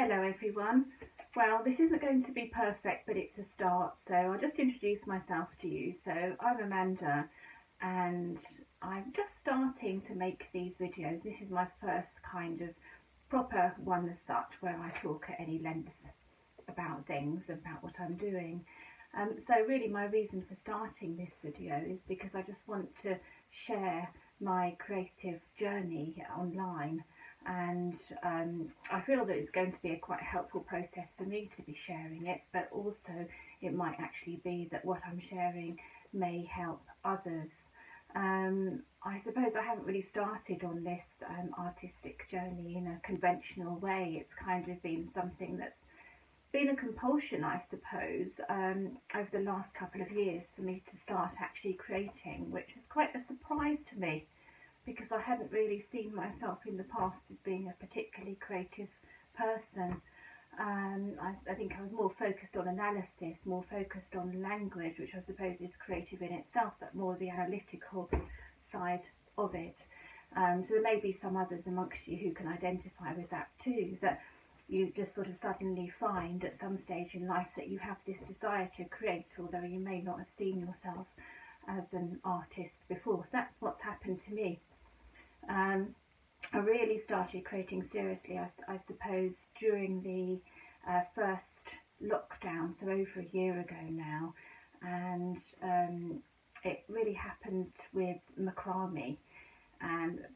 Hello everyone. Well, this isn't going to be perfect, but it's a start, so I'll just introduce myself to you. So I'm Amanda and I'm just starting to make these videos. This is my first kind of proper one as such, where I talk at any length about things, about what I'm doing. So really my reason for starting this video is because I just want to share my creative journey online, and I feel that it's going to be a quite helpful process for me to be sharing it, but also it might actually be that what I'm sharing may help others. I suppose I haven't really started on this artistic journey in a conventional way. It's kind of been something that's been a compulsion, I suppose, over the last couple of years for me to start actually creating, which is quite a surprise to me, because I hadn't really seen myself in the past as being a particularly creative person. I think I was more focused on analysis, more focused on language, which I suppose is creative in itself, but more the analytical side of it. So there may be some others amongst you who can identify with that too, that you just sort of suddenly find at some stage in life that you have this desire to create, although you may not have seen yourself as an artist before. So that's what's happened to me. I really started creating seriously, I suppose, during the first lockdown, so over a year ago now, and it really happened with macrame,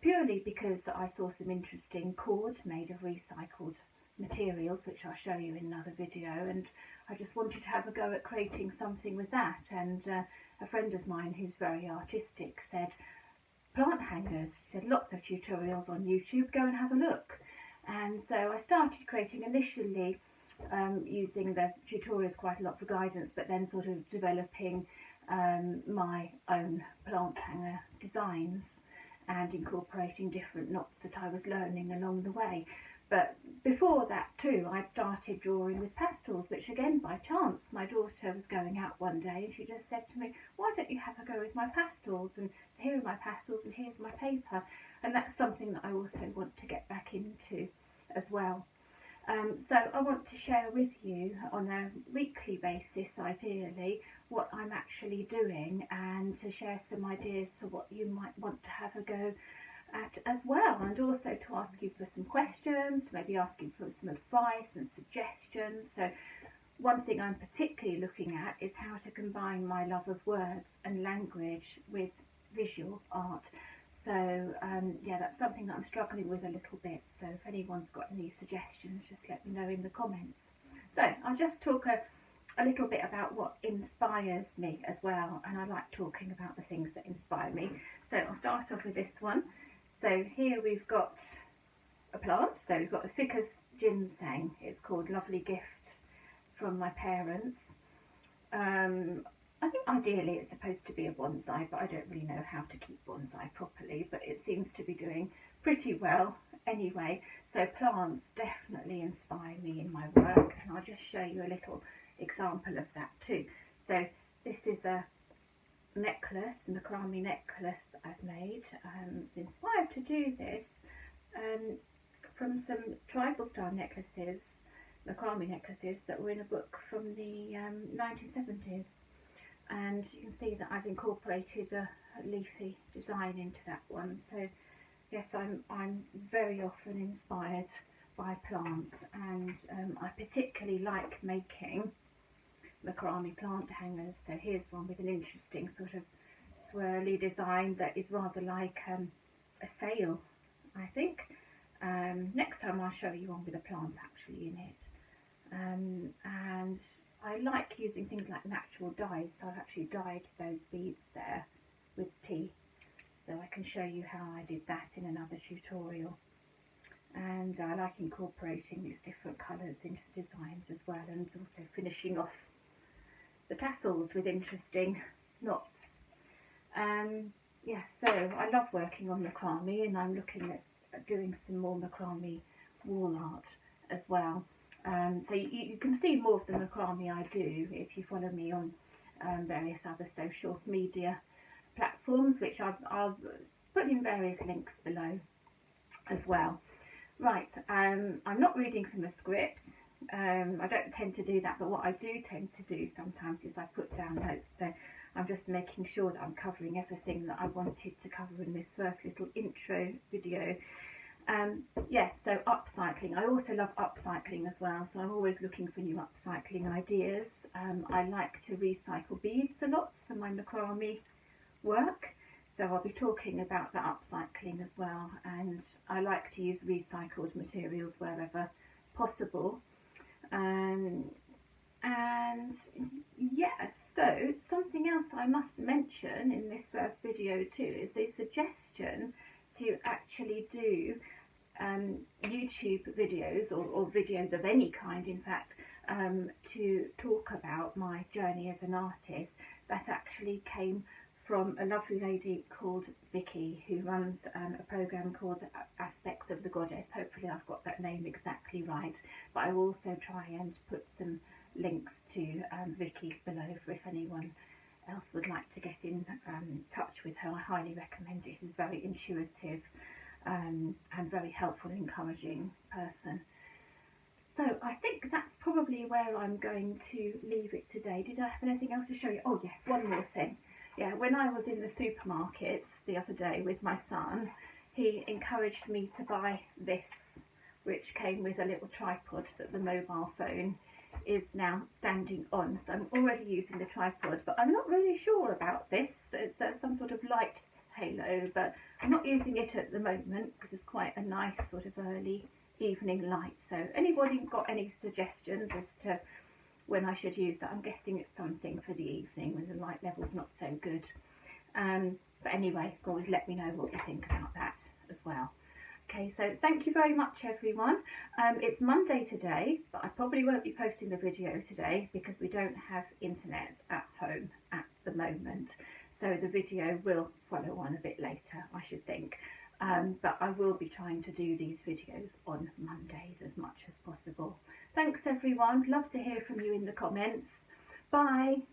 purely because I saw some interesting cord made of recycled materials, which I'll show you in another video, and I just wanted to have a go at creating something with that. And a friend of mine who's very artistic said, plant hangers, she had lots of tutorials on YouTube, go and have a look. And so I started creating initially using the tutorials quite a lot for guidance, but then sort of developing my own plant hanger designs and incorporating different knots that I was learning along the way. But before that too, I'd started drawing with pastels, which again by chance, my daughter was going out one day and she just said to me, why don't you have a go with my pastels, and here are my pastels and here's my paper. And that's something that I also want to get back into as well. So I want to share with you on a weekly basis, ideally, what I'm actually doing, and to share some ideas for what you might want to have a go at as well, and also to ask you for some questions, to maybe ask you for some advice and suggestions. So one thing I'm particularly looking at is how to combine my love of words and language with visual art. So yeah, that's something that I'm struggling with a little bit, so if anyone's got any suggestions, just let me know in the comments. So I'll just talk a little bit about what inspires me as well, and I like talking about the things that inspire me. So I'll start off with this one. So here we've got a plant, so we've got the ficus ginseng. It's called Lovely Gift from my parents. I think ideally it's supposed to be a bonsai, but I don't really know how to keep bonsai properly, but it seems to be doing pretty well anyway. So plants definitely inspire me in my work, and I'll just show you a little example of that too. So this is a necklace, macrame necklace that I've made. It's inspired to do this from some tribal style necklaces, macrame necklaces, that were in a book from the 1970s, and you can see that I've incorporated a leafy design into that one. So yes, I'm very often inspired by plants, and I particularly like making macrame plant hangers. So here's one with an interesting sort of swirly design that is rather like a sail, I think. Next time I'll show you one with a plant actually in it. And I like using things like natural dyes, so I've actually dyed those beads there with tea, so I can show you how I did that in another tutorial. And I like incorporating these different colours into the designs as well, and also finishing off the tassels with interesting knots. Yeah, so I love working on macrame, and I'm looking at doing some more macrame wall art as well. So you can see more of the macrame I do if you follow me on various other social media platforms, which I'll put in various links below as well. Right, I'm not reading from a script. I don't tend to do that, but what I do tend to do sometimes is I put down notes. So I'm just making sure that I'm covering everything that I wanted to cover in this first little intro video. Yeah, so upcycling. I also love upcycling as well, so I'm always looking for new upcycling ideas. I like to recycle beads a lot for my macrame work, so I'll be talking about that upcycling as well, and I like to use recycled materials wherever possible. And yes, so something else I must mention in this first video too is the suggestion to actually do YouTube videos or videos of any kind, in fact, to talk about my journey as an artist. That actually came from a lovely lady called Vicky, who runs a program called Aspects of the Goddess. Hopefully I've got that name exactly right, but I will also try and put some links to Vicky below for if anyone else would like to get in touch with her. I highly recommend it. She's very intuitive and very helpful and encouraging person. So I think that's probably where I'm going to leave it today. Did I have anything else to show you? Oh yes, one more thing. Yeah, when I was in the supermarket the other day with my son, he encouraged me to buy this, which came with a little tripod that the mobile phone is now standing on. So I'm already using the tripod, but I'm not really sure about this. It's some sort of light halo, but I'm not using it at the moment because it's quite a nice sort of early evening light. So anybody got any suggestions as to when I should use that? I'm guessing it's something for the evening when the light level's not so good. But anyway, always let me know what you think about that as well. Okay, so thank you very much everyone. It's Monday today, but I probably won't be posting the video today because we don't have internet at home at the moment. So the video will follow on a bit later, I should think. But I will be trying to do these videos on Mondays as much as possible. Thanks everyone, love to hear from you in the comments. Bye.